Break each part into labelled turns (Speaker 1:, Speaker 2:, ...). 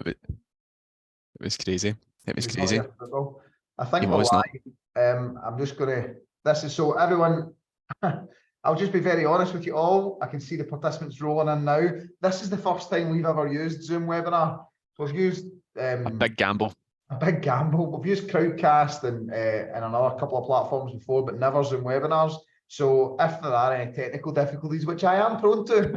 Speaker 1: It was crazy. It was crazy.
Speaker 2: I think
Speaker 1: we're
Speaker 2: live. I'm just gonna. This is so everyone. I'll just be very honest with you all. I can see the participants rolling in now. This is the first time we've ever used Zoom webinar. We've used
Speaker 1: a big gamble.
Speaker 2: A big gamble. We've used Crowdcast and another couple of platforms before, but never Zoom webinars. So if there are any technical difficulties, which I am prone to,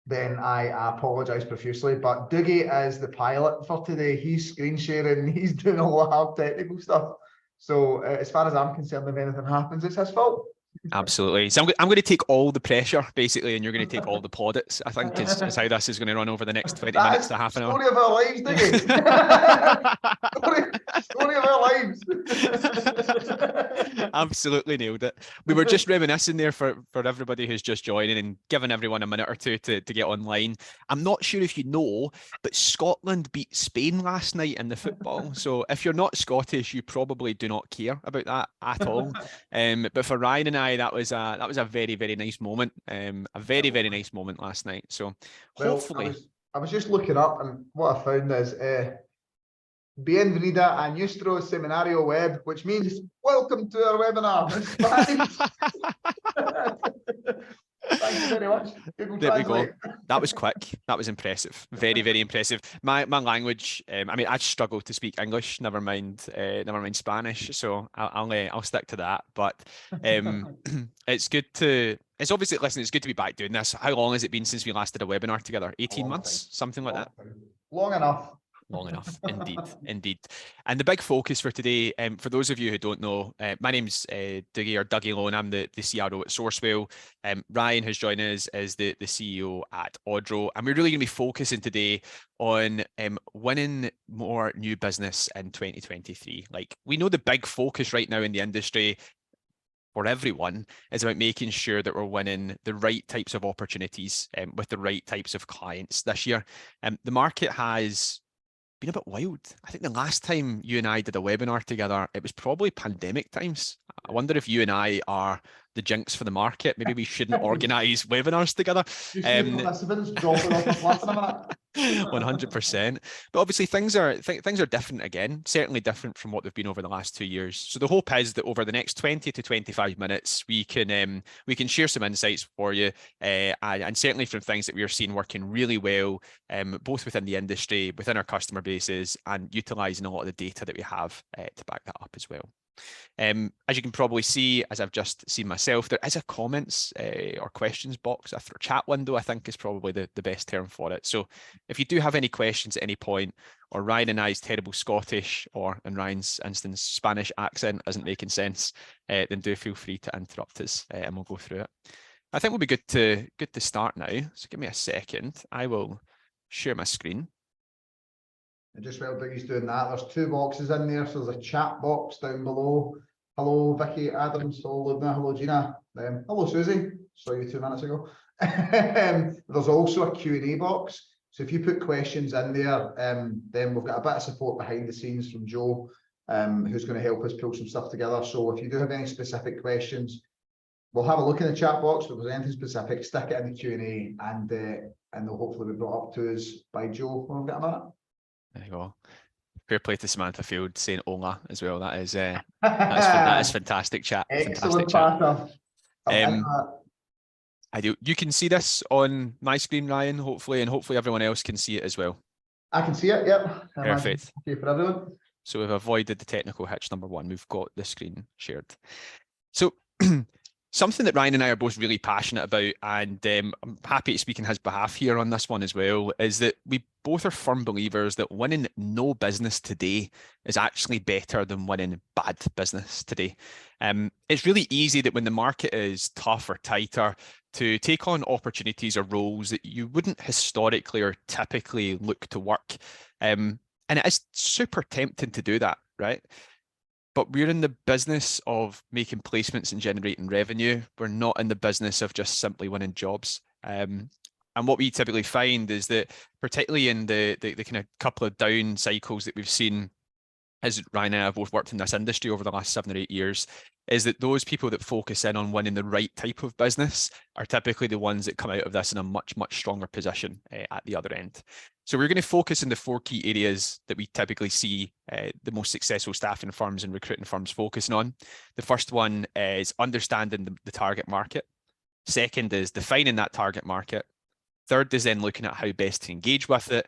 Speaker 2: then I apologise profusely. But Dougie is the pilot for today. He's screen sharing. He's doing a lot of technical stuff. So as far as I'm concerned, if anything happens, it's his fault.
Speaker 1: Absolutely. So I'm going to take all the pressure, basically, and you're going to take all the plaudits, I think, is how this is going to run over the next 20 minutes to half an hour.
Speaker 2: Story of our lives, Dougie. story of our lives.
Speaker 1: Absolutely nailed it. We were just reminiscing there for everybody who's just joining and giving everyone a minute or two to get online. I'm not sure if you know, but Scotland beat Spain last night in the football. So if you're not Scottish, you probably do not care about that at all. But for Ryan and I, that was a very, very nice moment. A very, very nice moment last night. So hopefully.
Speaker 2: Well, I was just looking up, and what I found is Bienvenida a nuestro seminario web, which means welcome to our webinar. Thank you very much.
Speaker 1: There we go. That was quick. That was impressive. Very, very impressive. My language. I mean, I struggle to speak English. Never mind Spanish. So I'll stick to that. But it's good to. It's obviously, listen, it's good to be back doing this. How long has it been since we last did a webinar together? 18 months, something like that.
Speaker 2: Long enough.
Speaker 1: Long enough, indeed. And the big focus for today, for those of you who don't know, my name's Dougie or Dougie Lone. I'm the CRO at SourceWhale. Ryan, who's joined us, is the CEO at Odro. And we're really going to be focusing today on winning more new business in 2023. Like, we know the big focus right now in the industry for everyone is about making sure that we're winning the right types of opportunities with the right types of clients this year. The market has been a bit wild. I think the last time you and I did a webinar together, it was probably pandemic times. I wonder if you and I are the jinx for the market. Maybe we shouldn't organise webinars together. 100%. But obviously things are different again, certainly different from what they've been over the last 2 years. So the hope is that over the next 20 to 25 minutes, we can share some insights for you, and certainly from things that we are seeing working really well, both within the industry, within our customer bases, and utilising a lot of the data that we have to back that up as well. As you can probably see, as I've just seen myself, there is a comments or questions box, a chat window, I think is probably the best term for it. So if you do have any questions at any point, or Ryan and I's terrible Scottish, or in Ryan's instance, Spanish accent isn't making sense, then do feel free to interrupt us and we'll go through it. I think we'll be good to start now. So give me a second. I will share my screen.
Speaker 2: And just while Dougie's doing that, there's two boxes in there. So there's a chat box down below. Hello, Vicky Adams. Hello, Lubna. Hello, Gina. Hello, Susie. Saw you 2 minutes ago. There's also a Q&A box. So if you put questions in there, then we've got a bit of support behind the scenes from Joe, who's going to help us pull some stuff together. So if you do have any specific questions, we'll have a look in the chat box. But if there's anything specific, stick it in the Q&A, and they'll hopefully be brought up to us by Joe when we've got a minute.
Speaker 1: There you go. Fair play to Samantha Field saying "Ola" as well. That is fantastic chat.
Speaker 2: Excellent
Speaker 1: fantastic chat. I do. You can see this on my screen, Ryan, hopefully, and hopefully everyone else can see it as well.
Speaker 2: I can see it. Yep.
Speaker 1: Perfect.
Speaker 2: Okay for everyone.
Speaker 1: So we've avoided the technical hitch number one. We've got the screen shared. So something that Ryan and I are both really passionate about, and I'm happy to speak on his behalf here on this one as well, is that we both are firm believers that winning no business today is actually better than winning bad business today. It's really easy that when the market is tough or tighter to take on opportunities or roles that you wouldn't historically or typically look to work. And it is super tempting to do that, right? But we're in the business of making placements and generating revenue. We're not in the business of just simply winning jobs. And what we typically find is that, particularly in the kind of couple of down cycles that we've seen, as Ryan and I have both worked in this industry over the last 7 or 8 years, is that those people that focus in on winning the right type of business are typically the ones that come out of this in a much, much stronger position at the other end. So we're going to focus on the 4 key areas that we typically see the most successful staffing firms and recruiting firms focusing on. The first one is understanding the target market. Second is defining that target market. Third is then looking at how best to engage with it.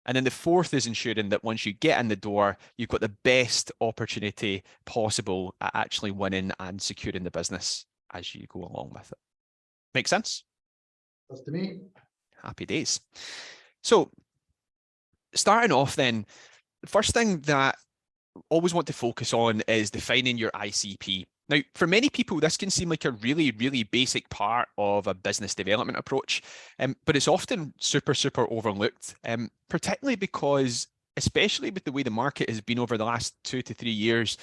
Speaker 1: And then the fourth is ensuring that once you get in the door, you've got the best opportunity possible at actually winning and securing the business as you go along with it. Make sense?
Speaker 2: That's to me.
Speaker 1: Happy days. So starting off then, the first thing that I always want to focus on is defining your ICP. Now, for many people, this can seem like a really, really basic part of a business development approach, but it's often super, super overlooked, particularly because, especially with the way the market has been over the last 2 to 3 years,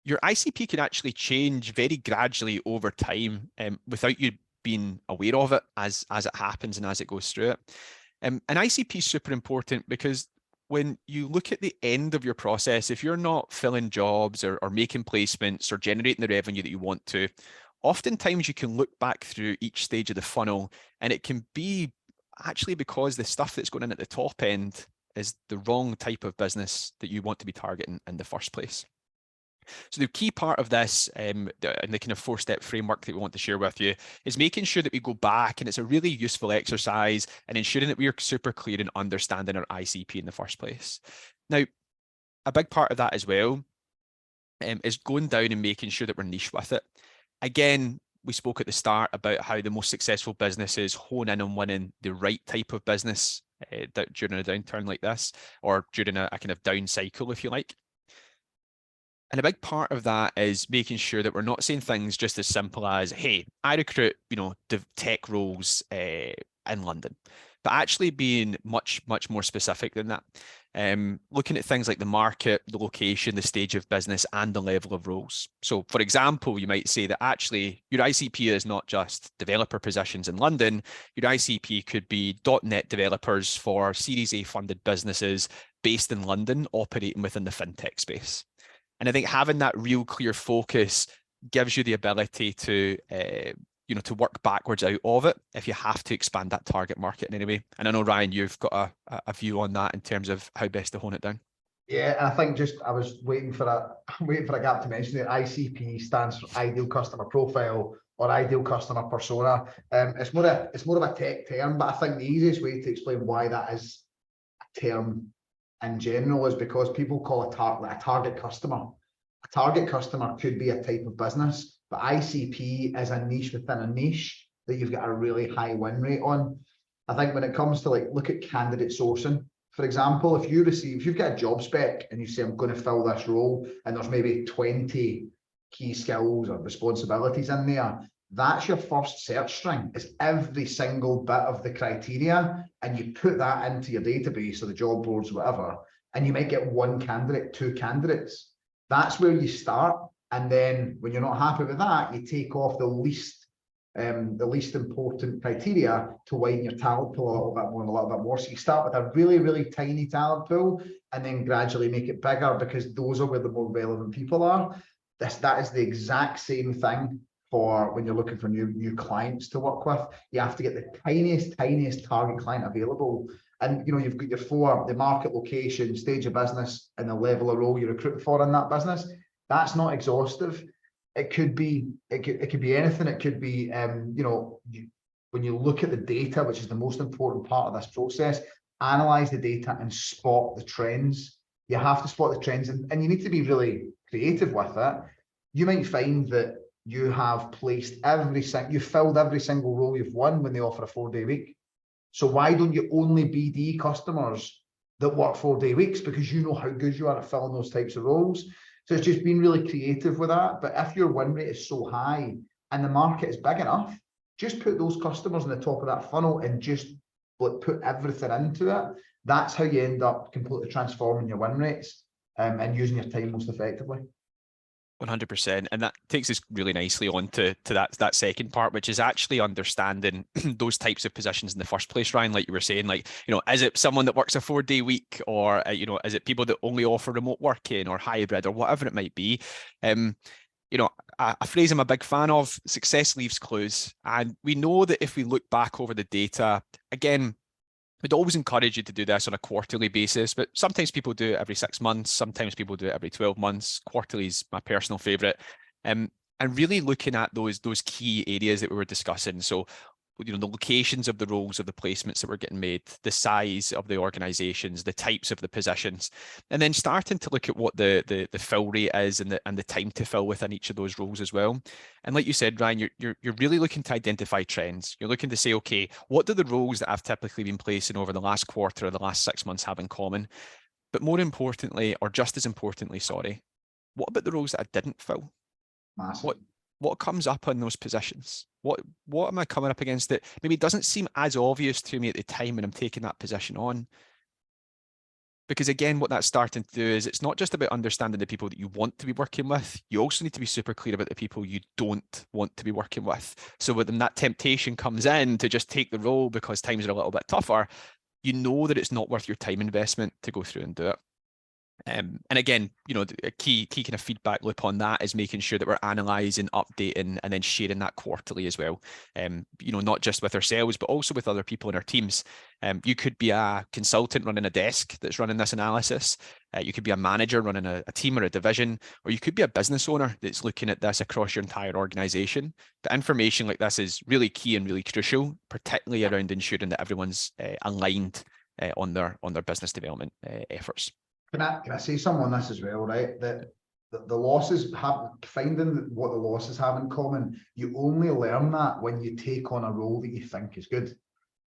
Speaker 1: your ICP can actually change very gradually over time without you being aware of it as it happens and as it goes through it. An ICP is super important because when you look at the end of your process, if you're not filling jobs or making placements or generating the revenue that you want to, oftentimes you can look back through each stage of the funnel and it can be actually because the stuff that's going in at the top end is the wrong type of business that you want to be targeting in the first place. So the key part of this and the kind of 4-step framework that we want to share with you is making sure that we go back, and it's a really useful exercise, and ensuring that we are super clear in understanding our ICP in the first place. Now, a big part of that as well is going down and making sure that we're niche with it. Again, we spoke at the start about how the most successful businesses hone in on winning the right type of business during a downturn like this, or during a kind of down cycle, if you like. And a big part of that is making sure that we're not saying things just as simple as, hey, I recruit, tech roles in London, but actually being much, much more specific than that. Looking at things like the market, the location, the stage of business, and the level of roles. So for example, you might say that actually your ICP is not just developer positions in London. Your ICP could be .NET developers for Series A funded businesses based in London operating within the fintech space. And I think having that real clear focus gives you the ability to, to work backwards out of it if you have to expand that target market in any way. And I know, Ryan, you've got a view on that in terms of how best to hone it down.
Speaker 2: Yeah, I think I was waiting for a gap to mention it. ICP stands for ideal customer profile or ideal customer persona. It's more of a tech term, but I think the easiest way to explain why that is a term in general is because people call a target customer. A target customer could be a type of business, but ICP is a niche within a niche that you've got a really high win rate on. I think when it comes to look at candidate sourcing, for example, if you've got a job spec and you say, I'm going to fill this role, and there's maybe 20 key skills or responsibilities in there, that's your first search string. It's every single bit of the criteria, and you put that into your database or the job boards, whatever, and you might get 1 candidate, 2 candidates. That's where you start. And then when you're not happy with that, you take off the least important criteria to widen your talent pool a little bit more and a little bit more. So you start with a really, really tiny talent pool and then gradually make it bigger because those are where the more relevant people are. That is the exact same thing for when you're looking for new clients to work with. You have to get the tiniest target client available. And you've got your 4, the market, location, stage of business, and the level of role you're recruiting for in that business. That's not exhaustive. It could be anything. It could be when you look at the data, which is the most important part of this process, analyze the data and spot the trends. You have to spot the trends, and you need to be really creative with it. You might find that you have you filled every single role you've won when they offer a 4-day week. So why don't you only BD customers that work 4-day weeks? Because you know how good you are at filling those types of roles. So it's just being really creative with that. But if your win rate is so high and the market is big enough, just put those customers in the top of that funnel and just put everything into it. That's how you end up completely transforming your win rates and using your time most effectively.
Speaker 1: 100%. And that takes us really nicely on to that second part, which is actually understanding those types of positions in the first place, Ryan, like you were saying, is it someone that works a 4-day week, or, is it people that only offer remote working or hybrid or whatever it might be? a phrase I'm a big fan of: success leaves clues. And we know that if we look back over the data, again, we'd always encourage you to do this on a quarterly basis, but sometimes people do it every 6 months, sometimes people do it every 12 months. Quarterly is my personal favorite. And really looking at those key areas that we were discussing. So, the locations of the roles of the placements that were getting made, the size of the organizations, the types of the positions, and then starting to look at what the fill rate is and the time to fill within each of those roles as well. And like you said, Ryan, you're really looking to identify trends. You're looking to say, okay, what do the roles that I've typically been placing over the last quarter or the last 6 months have in common? But more importantly, or just as importantly, sorry, what about the roles that I didn't fill?
Speaker 2: Massive.
Speaker 1: What comes up on those positions? What am I coming up against that maybe doesn't seem as obvious to me at the time when I'm taking that position on? Because again, what that's starting to do is it's not just about understanding the people that you want to be working with. You also need to be super clear about the people you don't want to be working with. So when that temptation comes in to just take the role because times are a little bit tougher, you know that it's not worth your time investment to go through and do it. And again, a key kind of feedback loop on that is making sure that we're analysing, updating, and then sharing that quarterly as well. Not just with ourselves, but also with other people in our teams. You could be a consultant running a desk that's running this analysis. You could be a manager running a team or a division, or you could be a business owner that's looking at this across your entire organisation. But information like this is really key and really crucial, particularly around ensuring that everyone's aligned on their business development efforts.
Speaker 2: Can I say something on this as well, right? That the losses finding what the losses have in common, you only learn that when you take on a role that you think is good.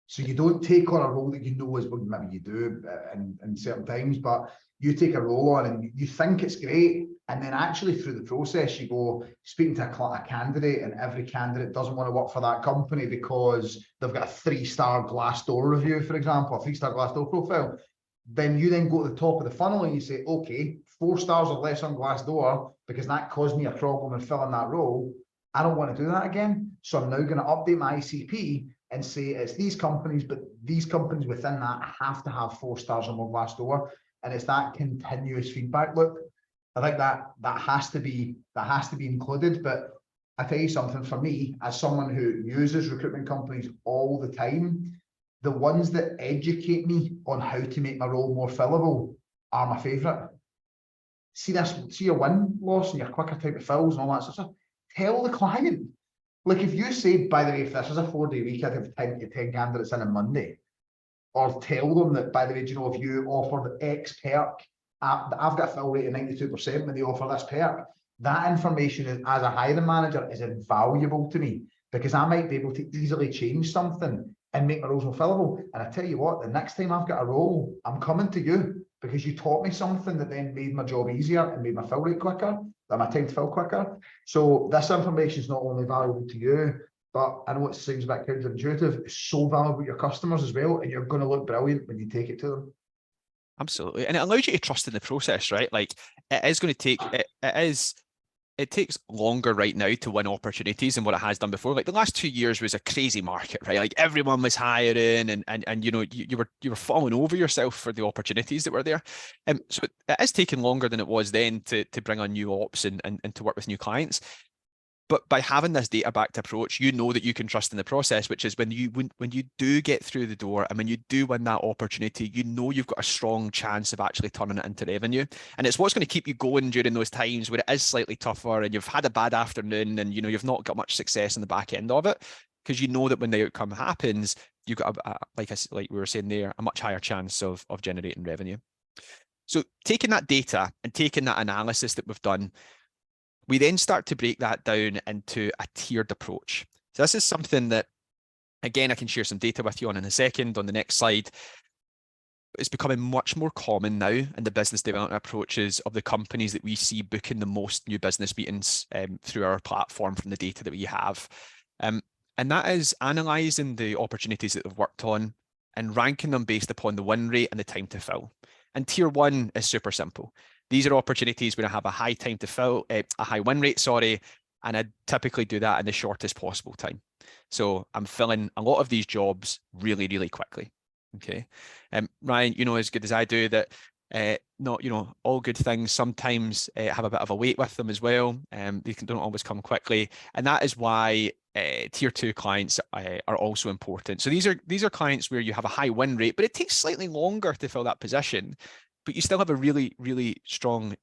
Speaker 2: So you don't take on a role that you know is, well, maybe you do in certain times, but you take a role on and you think it's great. And then actually through the process, you go speaking to a candidate, and every candidate doesn't want to work for that company because they've got a 3-star Glassdoor review, for example, a 3-star Glassdoor profile. Then you then go to the top of the funnel and you say, okay, 4 stars or less on Glassdoor because that caused me a problem in filling that role. I don't want to do that again. So I'm now going to update my ICP and say it's these companies, but these companies within that have to have 4 stars or more Glassdoor. And it's that continuous feedback loop. I think that has to be included. But I tell you something, for me, as someone who uses recruitment companies all the time, the ones that educate me on how to make my role more fillable are my favourite. See your win-loss and your quicker type of fills and all that sort of stuff. Tell the client. Like if you say, by the way, if this was a 4-day week, I'd have 10 candidates in on Monday. Or tell them that, by the way, if you offer the X perk, I've got a fill rate of 92% when they offer this perk. That information as a hiring manager is invaluable to me because I might be able to easily change something and make my roles more fillable. And I tell you what, the next time I've got a role, I'm coming to you because you taught me something that then made my job easier and made my fill rate quicker, that my time to fill quicker. So this information is not only valuable to you, but I know it seems a bit counterintuitive, it's so valuable to your customers as well, and you're going to look brilliant when you take it to them.
Speaker 1: Absolutely. And it allows you to trust in the process, right? Like it is going to take, it takes longer right now to win opportunities than what it has done before. Like the last 2 years was a crazy market, right? Like everyone was hiring and you were falling over yourself for the opportunities that were there. So it is taking longer than it was then to bring on new ops and to work with new clients. But by having this data-backed approach, you know that you can trust in the process, which is when you do get through the door and when you do win that opportunity, you know you've got a strong chance of actually turning it into revenue. And it's what's going to keep you going during those times where it is slightly tougher and you've had a bad afternoon and you've not got much success in the back end of it, because you know that when the outcome happens, you've got like we were saying there, a much higher chance of generating revenue. So taking that data and taking that analysis that we've done, we then start to break that down into a tiered approach. So this is something that, again, I can share some data with you on in a second on the next slide. It's becoming much more common now in the business development approaches of the companies that we see booking the most new business meetings through our platform from the data that we have. And that is analysing the opportunities that they've worked on and ranking them based upon the win rate and the time to fill. And tier 1 is super simple. These are opportunities where I have a high time to fill, a high win rate, sorry, and I typically do that in the shortest possible time. So I'm filling a lot of these jobs really, really quickly. Okay. Ryan, you know as good as I do that Not, all good things sometimes have a bit of a weight with them as well. They don't always come quickly, and that is why tier 2 clients are also important. So these are clients where you have a high win rate, but it takes slightly longer to fill that position, but you still have a really, really strong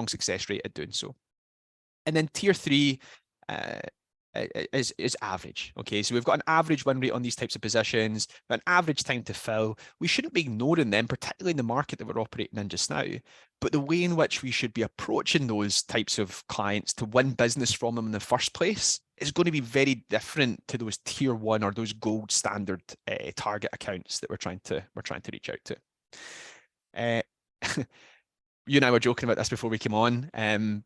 Speaker 1: success rate at doing so. And then tier 3 is average. Okay, so we've got an average win rate on these types of positions, but an average time to fill. We shouldn't be ignoring them, particularly in the market that we're operating in just now. But the way in which we should be approaching those types of clients to win business from them in the first place is going to be very different to those tier 1 or those gold standard target accounts that we're trying to reach out to. You and I were joking about this before we came on,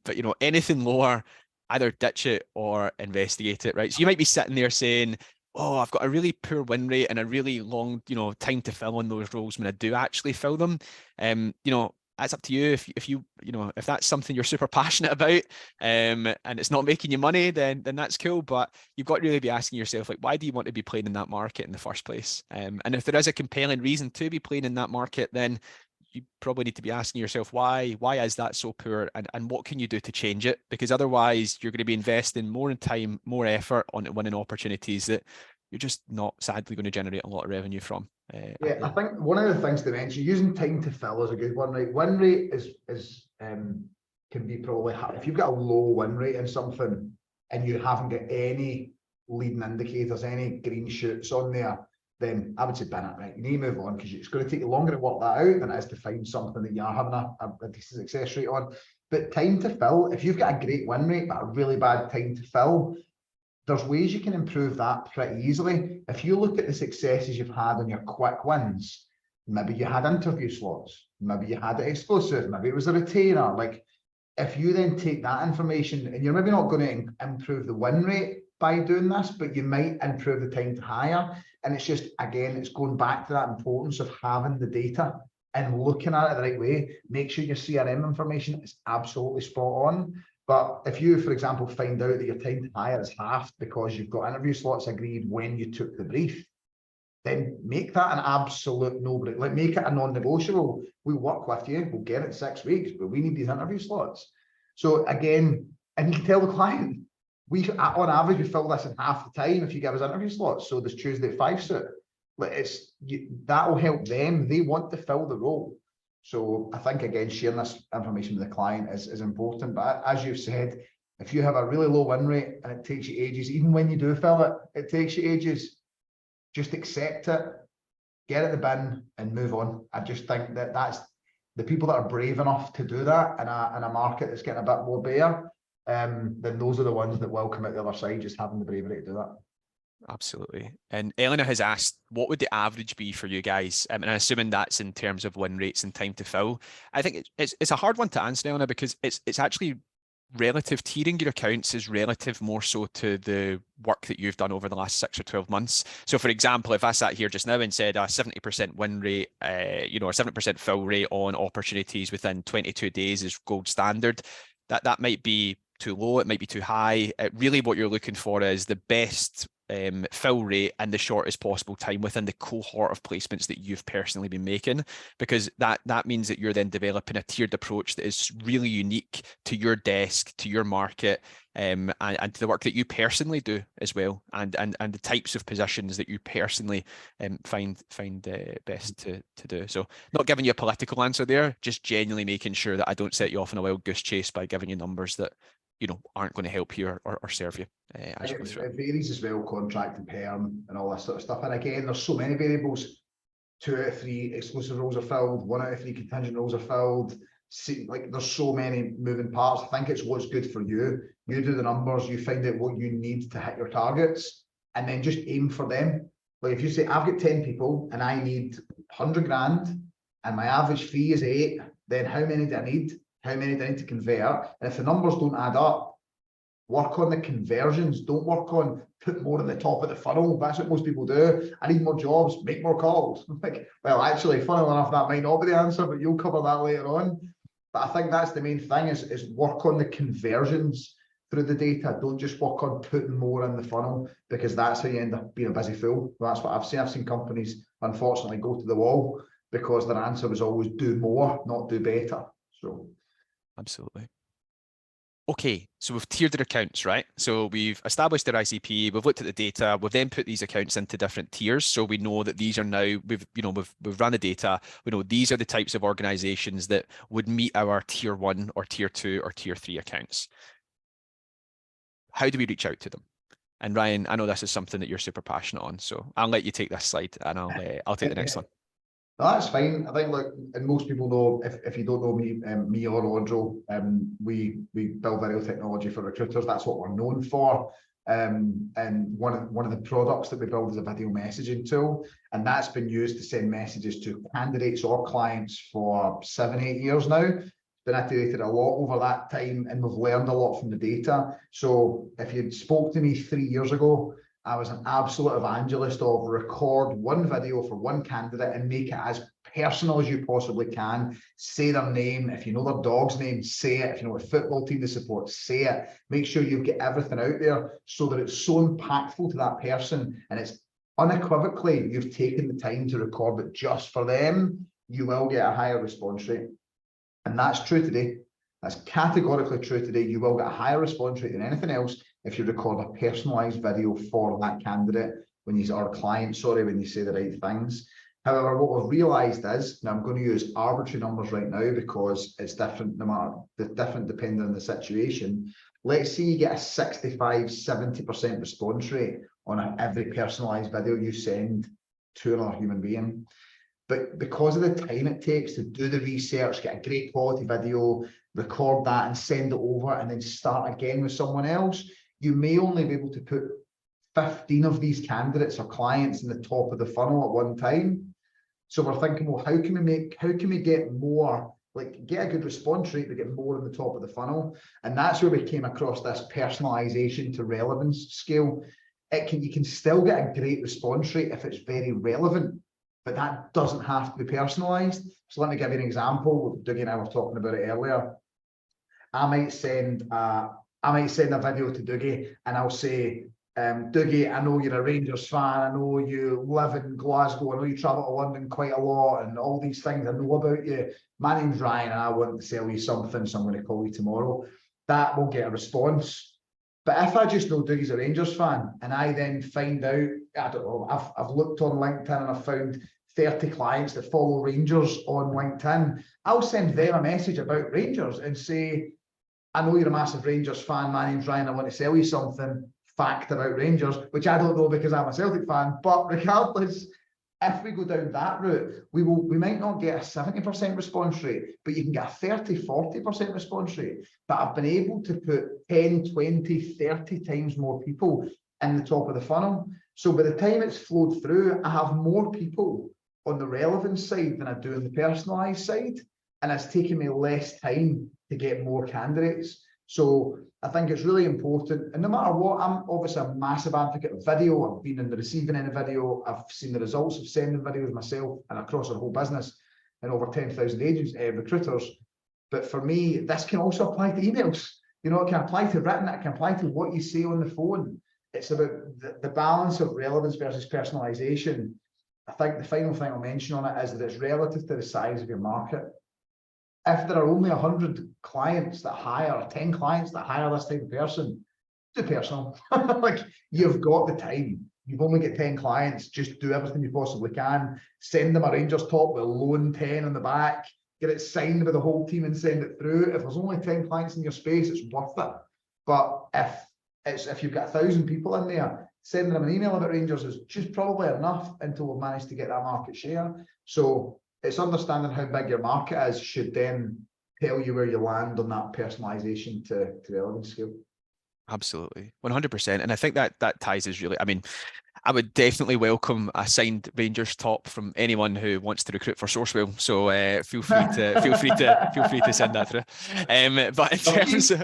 Speaker 1: but anything lower, either ditch it or investigate it, right? So you might be sitting there saying, oh, I've got a really poor win rate and a really long, time to fill on those roles when I do actually fill them. That's up to you. If that's something you're super passionate about, and it's not making you money, then that's cool. But you've got to really be asking yourself, like, why do you want to be playing in that market in the first place? And if there is a compelling reason to be playing in that market, then you probably need to be asking yourself, why is that so poor, and what can you do to change it? Because otherwise you're going to be investing more time, more effort on winning opportunities that you're just not, sadly, going to generate a lot of revenue from.
Speaker 2: Yeah, I think one of the things to mention, using time to fill is a good one, right? Win rate can be probably high. If you've got a low win rate in something and you haven't got any leading indicators, any green shoots on there, then I would say bin it, right? You need to move on, because it's going to take you longer to work that out than it is to find something that you are having a decent success rate on. But time to fill, if you've got a great win rate but a really bad time to fill, there's ways you can improve that pretty easily. If you look at the successes you've had on your quick wins, maybe you had interview slots, maybe you had it exclusive, maybe it was a retainer. Like, if you then take that information, and you're maybe not going to improve the win rate by doing this, but you might improve the time to hire. And it's just, again, it's going back to that importance of having the data and looking at it the right way. Make sure your CRM information is absolutely spot on. But if you, for example, find out that your time to hire is halved because you've got interview slots agreed when you took the brief, then make that an absolute no-brainer. Like, make it a non-negotiable. We'll work with you, we'll get it in 6 weeks, but we need these interview slots. So again, and you can tell the client, on average, we fill this in half the time if you give us interview slots. So this Tuesday at 5 suit, that will help them. They want to fill the role. So I think, again, sharing this information with the client is important. But as you've said, if you have a really low win rate and it takes you ages, even when you do fill it, it takes you ages, just accept it, get it in the bin and move on. I just think that's the people that are brave enough to do that in a market that's getting a bit more bare, then those are the ones that will come out the other side, just having the bravery to do that.
Speaker 1: Absolutely. And Eleanor has asked, what would the average be for you guys? And I'm assuming that's in terms of win rates and time to fill. I think it's a hard one to answer, Eleanor, because it's actually relative. Tiering your accounts is relative more so to the work that you've done over the last 6 or 12 months. So for example, if I sat here just now and said a 70% win rate, a 70% fill rate on opportunities within 22 days is gold standard, that might be too low, it might be too high. Really what you're looking for is the best fill rate and the shortest possible time within the cohort of placements that you've personally been making, because that means that you're then developing a tiered approach that is really unique to your desk, to your market, and to the work that you personally do as well, and the types of positions that you personally find best to do. So not giving you a political answer there, just genuinely making sure that I don't set you off on a wild goose chase by giving you numbers that aren't going to help you or serve you as you go through.
Speaker 2: It varies as well, contract and perm and all that sort of stuff. And again, there's so many variables. 2 out of 3 exclusive roles are filled, 1 out of 3 contingent roles are filled. Like, there's so many moving parts. I think it's what's good for you. You do the numbers, you find out what you need to hit your targets, and then just aim for them. Like, if you say, I've got 10 people and I need 100 grand and my average fee is 8, then how many do I need? How many do I need to convert? And if the numbers don't add up, work on the conversions. Don't work on put more in the top of the funnel. That's what most people do. I need more jobs, make more calls. Like, well, actually, funnily enough, that might not be the answer, but you'll cover that later on. But I think that's the main thing is work on the conversions through the data. Don't just work on putting more in the funnel, because that's how you end up being a busy fool. That's what I've seen. I've seen companies, unfortunately, go to the wall because their answer was always do more, not do better. So
Speaker 1: absolutely. Okay, so we've tiered their accounts, right? So we've established their ICP, we've looked at the data, we've then put these accounts into different tiers. So we know that these are now, we've run the data, we know these are the types of organizations that would meet our tier 1 or tier 2 or tier 3 accounts. How do we reach out to them? And Ryan, I know this is something that you're super passionate on, so I'll let you take this slide and I'll take the next one.
Speaker 2: No, that's fine. I think, look, and most people know, if you don't know me, me or Odro, we build video technology for recruiters. That's what we're known for. And one of the products that we build is a video messaging tool, and that's been used to send messages to candidates or clients for 7-8 years now. Been iterated a lot over that time, and we've learned a lot from the data. So if you'd spoke to me 3 years ago, I was an absolute evangelist of record one video for one candidate and make it as personal as you possibly can. Say their name. If you know their dog's name, say it. If you know what football team they support, say it. Make sure you get everything out there so that it's so impactful to that person, and it's unequivocally you've taken the time to record it just for them. You will get a higher response rate. And that's true today. That's categorically true today. You will get a higher response rate than anything else if you record a personalized video for that candidate or client, sorry, when you say the right things. However, what we've realized is, now I'm going to use arbitrary numbers right now because it's different, different depending on the situation. Let's say you get a 65, 70% response rate on every personalized video you send to another human being. But because of the time it takes to do the research, get a great quality video, record that and send it over, and then start again with someone else, you may only be able to put 15 of these candidates or clients in the top of the funnel at one time. So we're thinking, well, how can we get more, like get a good response rate, but get more in the top of the funnel? And that's where we came across this personalization to relevance scale. You can still get a great response rate if it's very relevant, but that doesn't have to be personalized. So let me give you an example. Dougie and I were talking about it earlier. I might send a video to Dougie and I'll say, Dougie, I know you're a Rangers fan. I know you live in Glasgow. I know you travel to London quite a lot and all these things I know about you. My name's Ryan and I want to sell you something, so I'm going to call you tomorrow. That will get a response. But if I just know Dougie's a Rangers fan and I then find out, I don't know, I've looked on LinkedIn and I've found 30 clients that follow Rangers on LinkedIn, I'll send them a message about Rangers and say, I know you're a massive Rangers fan. My name's Ryan. I want to sell you something. Fact about Rangers, which I don't know because I'm a Celtic fan. But regardless, if we go down that route, we might not get a 70% response rate, but you can get a 30, 40% response rate. But I've been able to put 10, 20, 30 times more people in the top of the funnel. So by the time it's flowed through, I have more people on the relevance side than I do on the personalized side. And it's taken me less time to get more candidates. So I think it's really important. And no matter what, I'm obviously a massive advocate of video. I've been in the receiving end of video. I've seen the results of sending videos myself and across our whole business and over 10,000 agents, recruiters. But for me, this can also apply to emails. You know, it can apply to written, it can apply to what you say on the phone. It's about the balance of relevance versus personalization. I think the final thing I'll mention on it is that it's relative to the size of your market. If there are only 100 clients that hire, or 10 clients that hire this type of person, do personal. Like, you've got the time. You've only got 10 clients. Just do everything you possibly can. Send them a Rangers top with a loan 10 on the back. Get it signed by the whole team and send it through. If there's only 10 clients in your space, it's worth it. But if you've got 1,000 people in there, sending them an email about Rangers is just probably enough until we've managed to get that market share. So it's understanding how big your market is should then tell you where you land on that personalization to relevance scale.
Speaker 1: Absolutely, 100%. And I think that ties is really, I mean, I would definitely welcome a signed Rangers top from anyone who wants to recruit for SourceWhale. So feel free to send that through. But in terms of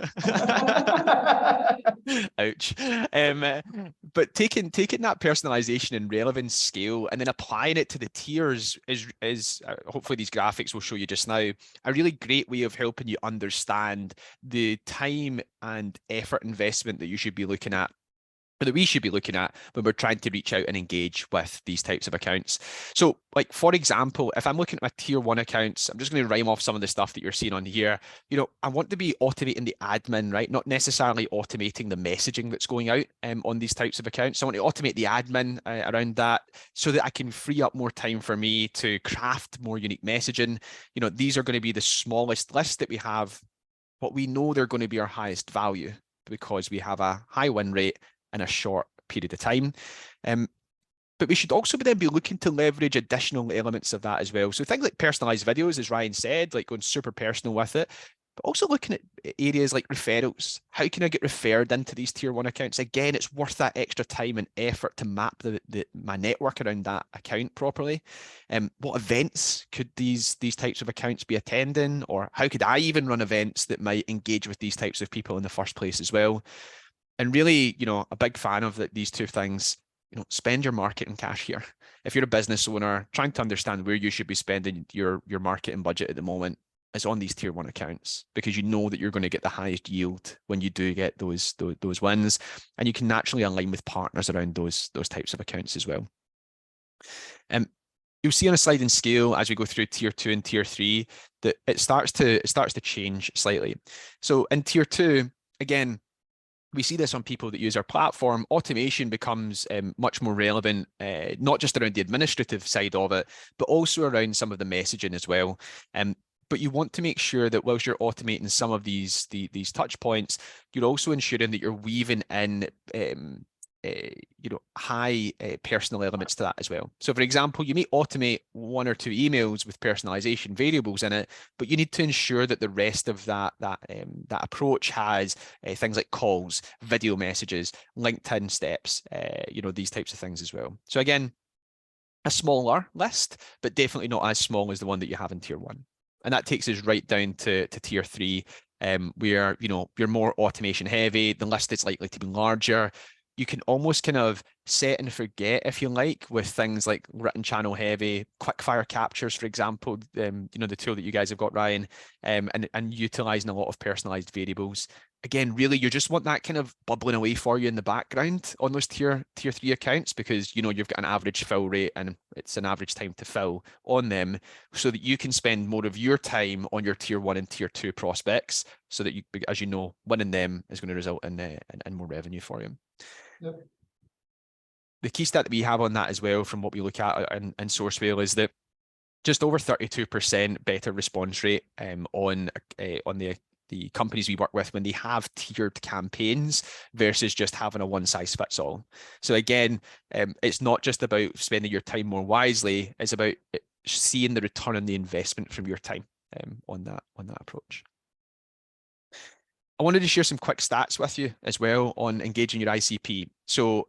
Speaker 1: ouch. But taking that personalization and relevance scale and then applying it to the tiers is hopefully these graphics will show you just now a really great way of helping you understand the time and effort investment that you should be looking at that we should be looking at when we're trying to reach out and engage with these types of accounts. So, like, for example, if I'm looking at my tier one accounts, I'm just going to rhyme off some of the stuff that you're seeing on here. You know, I want to be automating the admin, right? Not necessarily automating the messaging that's going out on these types of accounts. I want to automate the admin around that so that I can free up more time for me to craft more unique messaging. You know, these are going to be the smallest lists that we have, but we know they're going to be our highest value because we have a high win rate in a short period of time. But we should also then be looking to leverage additional elements of that as well. So things like personalized videos, as Ryan said, like going super personal with it, but also looking at areas like referrals. How can I get referred into these tier one accounts? Again, it's worth that extra time and effort to map my network around that account properly. What events could these types of accounts be attending? Or how could I even run events that might engage with these types of people in the first place as well? And really, you know, a big fan of these two things. You know, spend your marketing cash here. If you're a business owner trying to understand where you should be spending your marketing budget at the moment, is on these tier one accounts, because you know that you're going to get the highest yield when you do get those wins, and you can naturally align with partners around those types of accounts as well. You'll see on a sliding scale as we go through tier two and tier three that it starts to change slightly. So in tier two, again, we see this on people that use our platform. Automation becomes much more relevant, not just around the administrative side of it, but also around some of the messaging as well. But you want to make sure that whilst you're automating some of these touch points, you're also ensuring that you're weaving in you know, high personal elements to that as well. So for example, you may automate one or two emails with personalization variables in it, but you need to ensure that the rest of that approach has things like calls, video messages, LinkedIn steps, you know, these types of things as well. So again, a smaller list, but definitely not as small as the one that you have in tier one. And that takes us right down to tier three, where, you know, you're more automation heavy. The list is likely to be larger. You can almost kind of set and forget, if you like, with things like written channel heavy, quick fire captures, for example, you know, the tool that you guys have got, Ryan, and utilizing a lot of personalized variables. Again, really, you just want that kind of bubbling away for you in the background on those tier three accounts, because you know you've got an average fill rate and it's an average time to fill on them, so that you can spend more of your time on your tier one and tier two prospects, so that you, as you know, winning them is going to result in more revenue for you.
Speaker 2: Yep.
Speaker 1: The key stat that we have on that as well, from what we look at in SourceWhale, is that just over 32% better response rate on the companies we work with when they have tiered campaigns versus just having a one size fits all. So again, it's not just about spending your time more wisely, it's about seeing the return on the investment from your time on that approach. I wanted to share some quick stats with you as well on engaging your ICP. So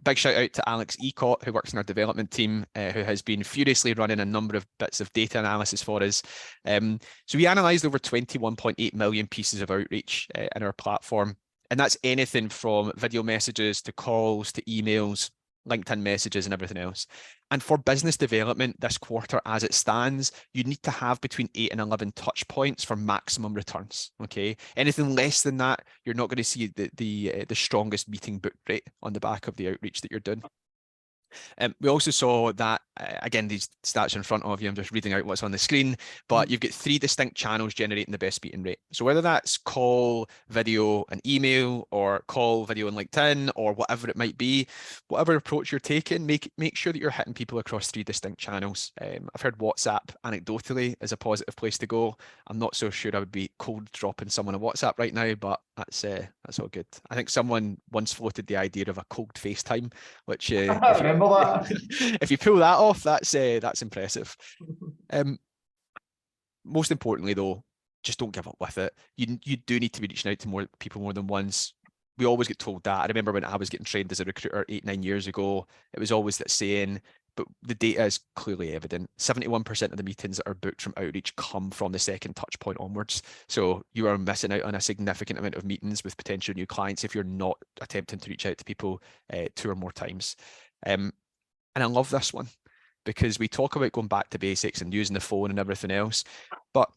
Speaker 1: big shout out to Alex Ecott, who works in our development team, who has been furiously running a number of bits of data analysis for us. So we analysed over 21.8 million pieces of outreach in our platform. And that's anything from video messages to calls to emails, LinkedIn messages, and everything else. And for business development this quarter, as it stands, you need to have between 8 and 11 touch points for maximum returns. Okay, anything less than that, you're not going to see the strongest meeting book rate on the back of the outreach that you're doing. We also saw that, again, these stats are in front of you, I'm just reading out what's on the screen, but you've got 3 distinct channels generating the best meeting rate. So whether that's call, video, and email, or call, video, and LinkedIn, or whatever it might be, whatever approach you're taking, make sure that you're hitting people across 3 distinct channels. I've heard WhatsApp anecdotally is a positive place to go. I'm not so sure I would be cold dropping someone on WhatsApp right now, but that's all good. I think someone once floated the idea of a cold FaceTime, which
Speaker 2: remember that.
Speaker 1: if you pull that off, that's impressive. Most importantly, though, just don't give up with it. You do need to be reaching out to more people more than once. We always get told that. I remember when I was getting trained as a recruiter 8-9 years ago, it was always that saying, but the data is clearly evident. 71% of the meetings that are booked from outreach come from the second touch point onwards. So you are missing out on a significant amount of meetings with potential new clients if you're not attempting to reach out to people 2 or more times. And I love this one, because we talk about going back to basics and using the phone and everything else, but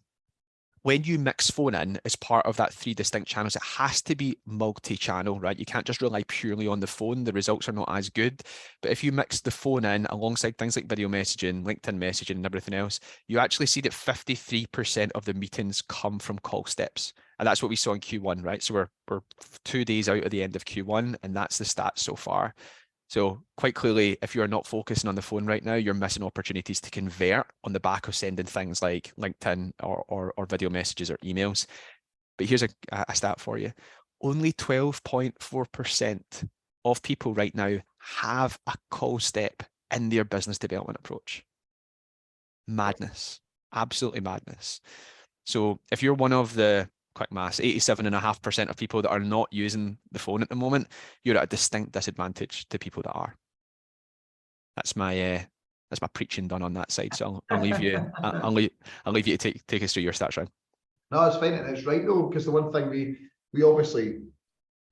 Speaker 1: when you mix phone in as part of that 3 distinct channels, it has to be multi-channel, right? You can't just rely purely on the phone. The results are not as good. But if you mix the phone in alongside things like video messaging, LinkedIn messaging, and everything else, you actually see that 53% of the meetings come from call steps. And that's what we saw in Q1, right? So we're 2 days out of the end of Q1, and that's the stats so far. So quite clearly, if you're not focusing on the phone right now, you're missing opportunities to convert on the back of sending things like LinkedIn or video messages or emails. But here's a stat for you. Only 12.4% of people right now have a call step in their business development approach. Madness. Absolutely madness. So if you're one of the, quick maths, 87.5% of people that are not using the phone at the moment, you're at a distinct disadvantage to people that are. That's my preaching done on that side. So I'll leave you. I'll leave you to take us through your stats, Ryan.
Speaker 2: No, it's fine, and it's right though, because the one thing we obviously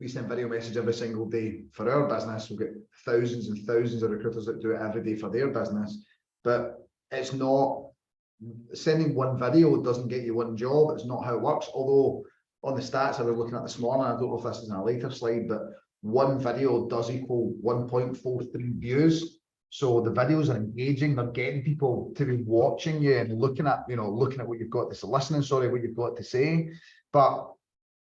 Speaker 2: send video message every single day for our business. We've got thousands and thousands of recruiters that do it every day for their business, but it's not. Sending one video doesn't get you one job. It's not how it works. Although on the stats I was looking at this morning, I don't know if this is in a later slide, but one video does equal 1.43 views. So the videos are engaging. They're getting people to be watching you and looking at what you've got to say, listening, what you've got to say. But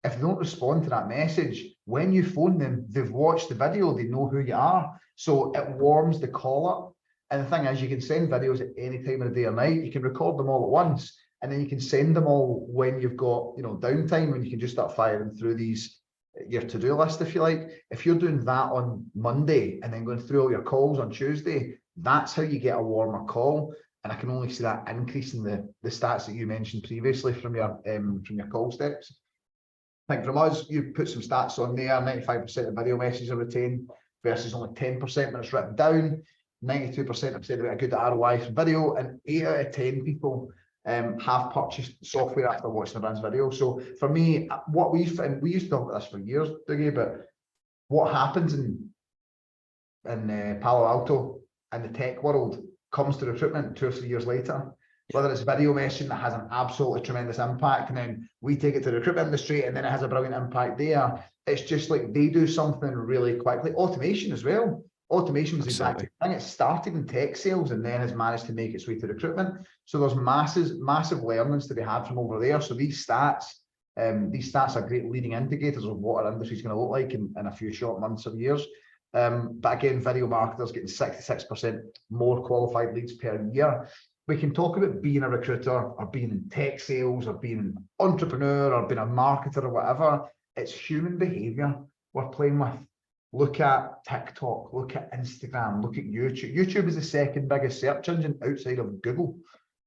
Speaker 2: if they don't respond to that message, when you phone them, they've watched the video, they know who you are. So it warms the call up. And the thing is, you can send videos at any time of the day or night. You can record them all at once, and then you can send them all when you've got, downtime, when you can just start firing through your to-do list, if you like. If you're doing that on Monday and then going through all your calls on Tuesday, that's how you get a warmer call. And I can only see that increase in the stats that you mentioned previously from your call steps. I think from us, you put some stats on there. 95% of video messages are retained versus only 10% when it's written down. 92% have said about a good ROI from video, and 8 out of 10 people have purchased software after watching the brand's video. So for me, what we used to talk about this for years, Dougie, but what happens in Palo Alto and the tech world comes to recruitment 2 or 3 years later. Whether it's video messaging that has an absolutely tremendous impact, and then we take it to the recruitment industry and then it has a brilliant impact there. It's just like they do something really quickly. Automation as well. Automation is exactly the thing. It started in tech sales and then has managed to make its way to recruitment. So there's massive learnings to be had from over there. So these stats are great leading indicators of what our industry is going to look like in a few short months or years. But again, video marketers getting 66% more qualified leads per year. We can talk about being a recruiter or being in tech sales or being an entrepreneur or being a marketer or whatever. It's human behavior we're playing with. Look at TikTok, look at Instagram, look at YouTube. YouTube is the second biggest search engine outside of Google.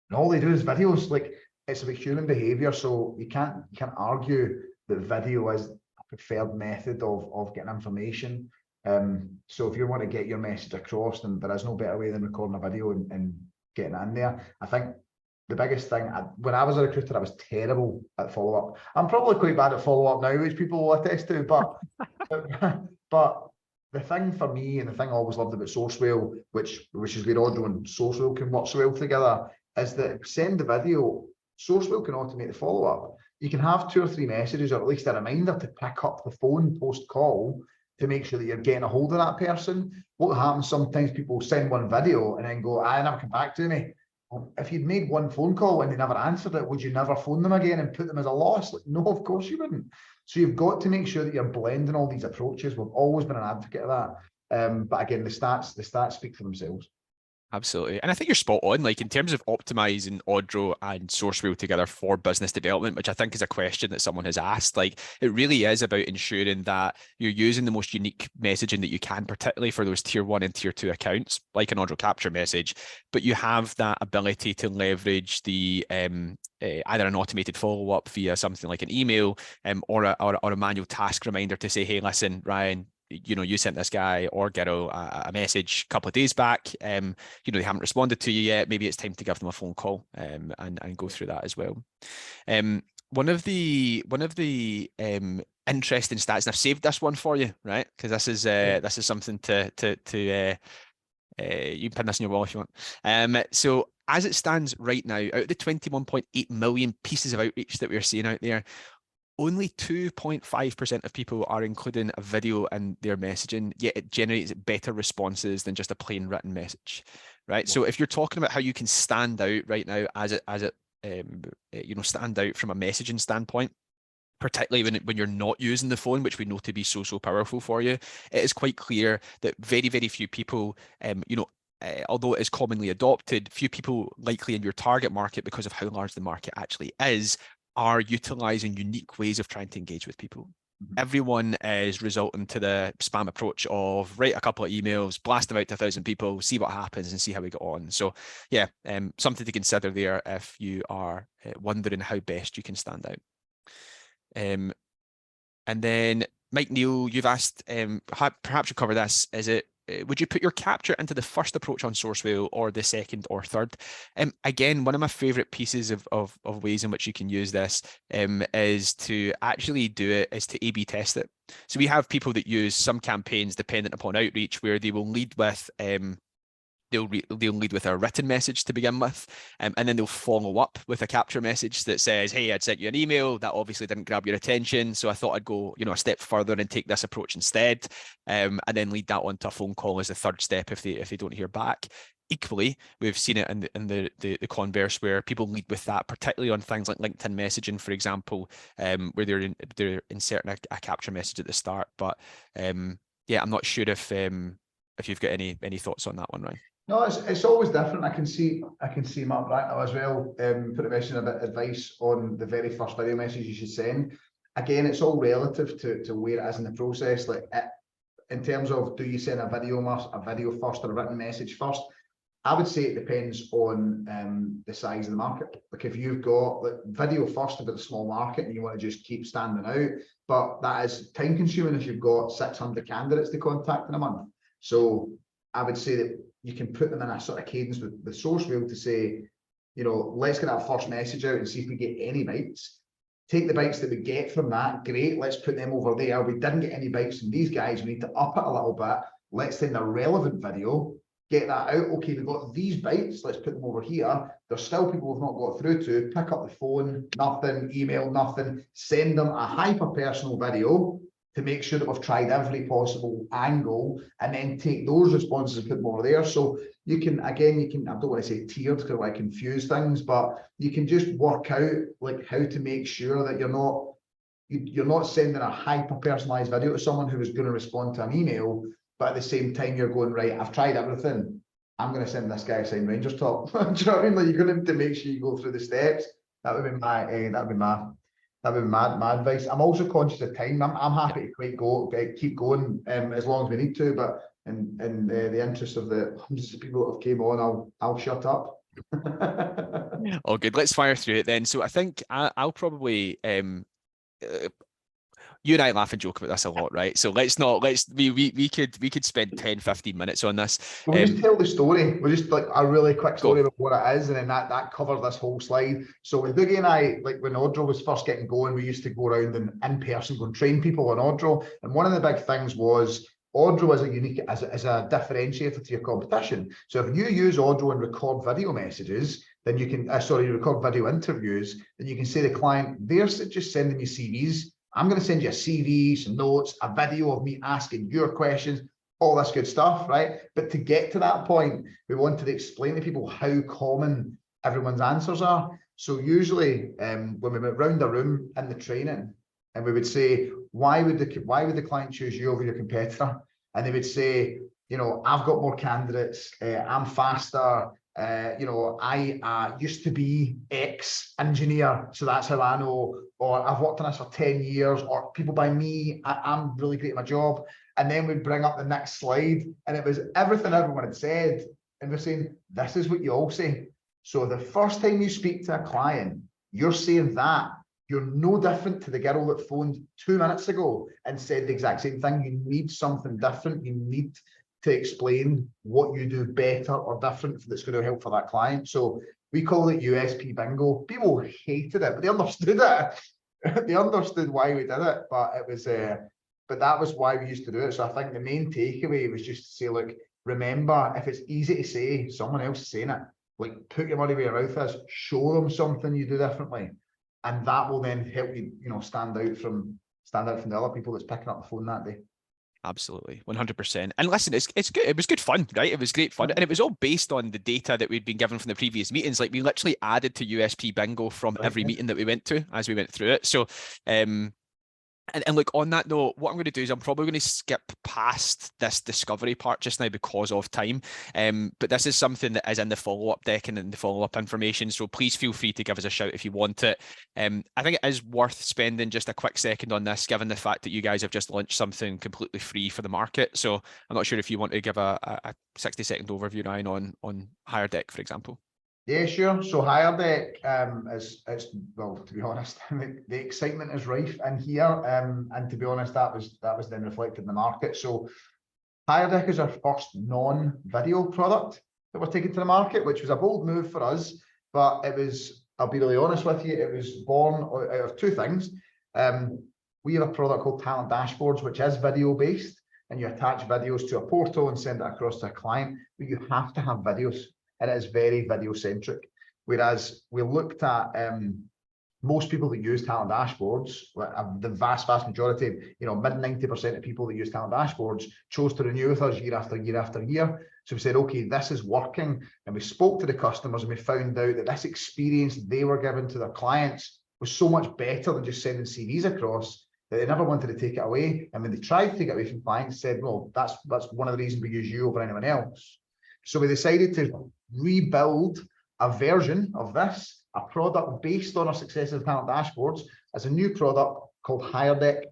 Speaker 2: And all they do is videos. Like, it's about human behavior. So you can't argue that video is a preferred method of getting information. So if you want to get your message across, then there is no better way than recording a video and getting it in there. I think the biggest thing, when I was a recruiter, I was terrible at follow-up. I'm probably quite bad at follow-up now, which people will attest to, but but the thing for me, and the thing I always loved about SourceWhale, which is where Odro and SourceWhale can work so well together, is that send the video, SourceWhale can automate the follow-up. You can have 2 or 3 messages, or at least a reminder to pick up the phone post-call to make sure that you're getting a hold of that person. What happens sometimes, people send one video and then go, I never come back to me. Well, if you'd made one phone call and they never answered it, would you never phone them again and put them as a loss? Like, no, of course you wouldn't. So you've got to make sure that you're blending all these approaches. We've always been an advocate of that. But again, the stats speak for themselves.
Speaker 1: Absolutely. And I think you're spot on, like in terms of optimizing Odro and SourceWhale together for business development, which I think is a question that someone has asked. Like, it really is about ensuring that you're using the most unique messaging that you can, particularly for those tier 1 and tier 2 accounts, like an Odro capture message, but you have that ability to leverage the either an automated follow-up via something like an email or a manual task reminder to say, hey, listen, Ryan, you sent this guy or girl a message a couple of days back. They haven't responded to you yet. Maybe it's time to give them a phone call and go through that as well. One of the interesting stats, and I've saved this one for you, right? Because this is something to you can pin this in your wall if you want. So as it stands right now, out of the 21.8 million pieces of outreach that we're seeing out there, only 2.5% of people are including a video in their messaging, yet it generates better responses than just a plain written message, right? So if you're talking about how you can stand out right now stand out from a messaging standpoint, particularly when you're not using the phone, which we know to be so powerful for you, it is quite clear that very few people, although it is commonly adopted, few people likely in your target market, because of how large the market actually is, are utilizing unique ways of trying to engage with people. Everyone is resorting to the spam approach of write a couple of emails, blast them out to 1,000 people, see what happens and see how we get on. So yeah, something to consider there if you are wondering how best you can stand out. And then Mike Neal, you've asked, perhaps you cover this, would you put your capture into the first approach on SourceWhale or the second or third? Again, one of my favorite pieces of ways in which you can use this is to actually do it, is to A/B test it. So we have people that use some campaigns dependent upon outreach where they will lead with they'll lead with a written message to begin with, and then they'll follow up with a capture message that says, hey, I'd sent you an email that obviously didn't grab your attention, so I thought I'd go a step further and take this approach instead, and then lead that on to a phone call as a third step if they don't hear back. Equally, we've seen it in the converse where people lead with that, particularly on things like LinkedIn messaging, for example, where they're inserting a capture message at the start. But yeah, I'm not sure if you've got any thoughts on that one, Ryan.
Speaker 2: No, it's always different. I can see Mark right now as well. Put a bit of advice on the very first video message you should send. Again, it's all relative to where it is in the process. Like in terms of, do you send a video first or a written message first? I would say it depends on the size of the market. Like if you've got video first if it's a small market and you want to just keep standing out, but that is time consuming if you've got 600 candidates to contact in a month. So I would say that you can put them in a sort of cadence with SourceWhale to say, let's get that first message out and see if we get any bites. Take the bites that we get from that, great, let's put them over there. We didn't get any bites from these guys, we need to up it a little bit. Let's send a relevant video, get that out. Okay, we've got these bites, let's put them over here. There's still people we've not got through to. Pick up the phone, nothing, email, nothing. Send them a hyper-personal video to make sure that we've tried every possible angle, and then take those responses and put them over there. So you can, I don't want to say tiered because I confuse things, but you can just work out like how to make sure that you're not sending a hyper-personalized video to someone who is going to respond to an email, but at the same time you're going, right, I've tried everything, I'm going to send this guy a signed Rangers top. Do you know what I mean? Like you're going to make sure you go through the steps. That would be my advice. I'm also conscious of time. I'm happy to keep going as long as we need to, but in the interest of the hundreds of people that have came on, I'll shut up.
Speaker 1: Oh, good. Let's fire through it then. So I think I'll probably you and I laugh and joke about this a lot, right? So we could spend 10-15 minutes on this.
Speaker 2: We'll just tell the story. We'll just like a really quick story about what it is, and then that covers this whole slide. So with Dougie and I, like when Odro was first getting going, we used to go around and in person go and train people on Odro. And one of the big things was Odro is a unique as a differentiator to your competition. So if you use Odro and record video messages, then you can record video interviews, then you can say to the client, they're just sending you CVs. I'm going to send you a CV, some notes, a video of me asking your questions, all this good stuff, right? But to get to that point, we wanted to explain to people how common everyone's answers are. So usually when we went round the room in the training and we would say, why would the client choose you over your competitor? And they would say, I've got more candidates, I'm faster, I used to be X engineer, so that's how I know, or I've worked on this for 10 years, or people by me, I'm really great at my job. And then we'd bring up the next slide and it was everything everyone had said. And we're saying, this is what you all say. So the first time you speak to a client, you're saying that. You're no different to the girl that phoned 2 minutes ago and said the exact same thing. You need something different. You need to explain what you do better or different that's going to help for that client. So we call it USP bingo. People hated it, but they understood it. They understood why we did it, but it was but that was why we used to do it. So I think the main takeaway was just to say, look, remember, if it's easy to say, someone else is saying it. like put your money where your mouth is, show them something you do differently, and that will then help you, stand out from the other people that's picking up the phone that day.
Speaker 1: Absolutely, 100%. And listen, it's good. It was good fun, right? It was great fun, and it was all based on the data that we'd been given from the previous meetings. Like we literally added to USP bingo from every meeting that we went to as we went through it. So, and look, on that note, what I'm going to do is I'm probably going to skip past this discovery part just now because of time. But this is something that is in the follow-up deck and in the follow-up information. So please feel free to give us a shout if you want it. I think it is worth spending just a quick second on this, given the fact that you guys have just launched something completely free for the market. So I'm not sure if you want to give a 60-second overview, Ryan, on Higher Deck, for example.
Speaker 2: Yeah, sure. So Higher Deck, well, to be honest, the excitement is rife in here, and to be honest, that was then reflected in the market. So Higher Deck is our first non-video product that we're taking to the market, which was a bold move for us, but it was, I'll be really honest with you, it was born out of two things. We have a product called Talent Dashboards, which is video based, and you attach videos to a portal and send it across to a client, but you have to have videos. And it is very video centric. Whereas we looked at most people that use Talent Dashboards, the vast majority, mid 90% of people that use Talent Dashboards chose to renew with us year after year after year. So we said, okay, this is working. And we spoke to the customers and we found out that this experience they were given to their clients was so much better than just sending CVs across that they never wanted to take it away. And when they tried to take it away from clients, said, well, that's one of the reasons we use you over anyone else. So we decided to rebuild a version of this, a product based on our success of Talent Dashboards, as a new product called Higher Deck.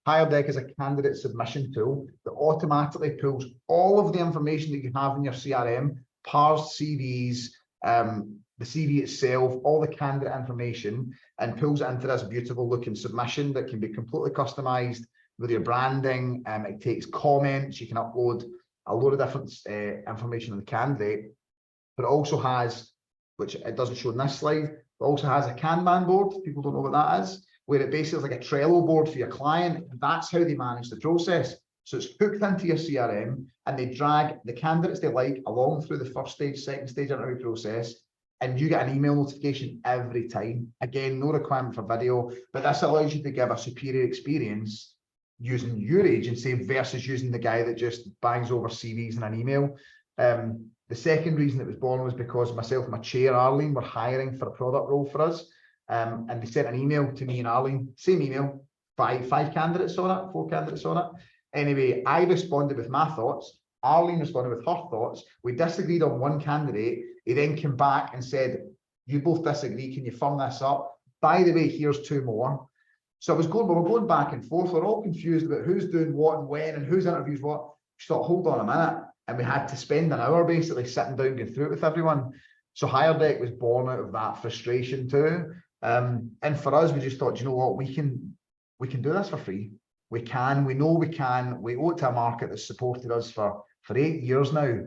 Speaker 2: Higher Deck is a candidate submission tool that automatically pulls all of the information that you have in your CRM, parsed CVs, the CV itself, all the candidate information, and pulls it into this beautiful looking submission that can be completely customized with your branding. It takes comments, you can upload a load of different information on the candidate, but it also has, which it doesn't show in this slide, it also has a Kanban board. People don't know what that is, where it basically is like a Trello board for your client. That's how they manage the process. So it's hooked into your CRM, and they drag the candidates they like along through the first stage, second stage interview process, and you get an email notification every time. Again, no requirement for video, but this allows you to give a superior experience using your agency versus using the guy that just bangs over CVs in an email. The second reason it was born was because myself and my chair, Arlene, were hiring for a product role for us. And they sent an email to me and Arlene, same email, five candidates on it, 4 candidates on it. Anyway, I responded with my thoughts. Arlene responded with her thoughts. We disagreed on one candidate. He then came back and said, you both disagree. Can you firm this up? By the way, here's 2 more. So we were going back and forth. We're all confused about who's doing what and when and whose interviews what. We thought, hold on a minute. And we had to spend an hour basically sitting down going through it with everyone. So Higher Deck was born out of that frustration too. And for us, we just thought, you know what, we can do this for free. We know we can. We owe it to a market that's supported us for 8 years now.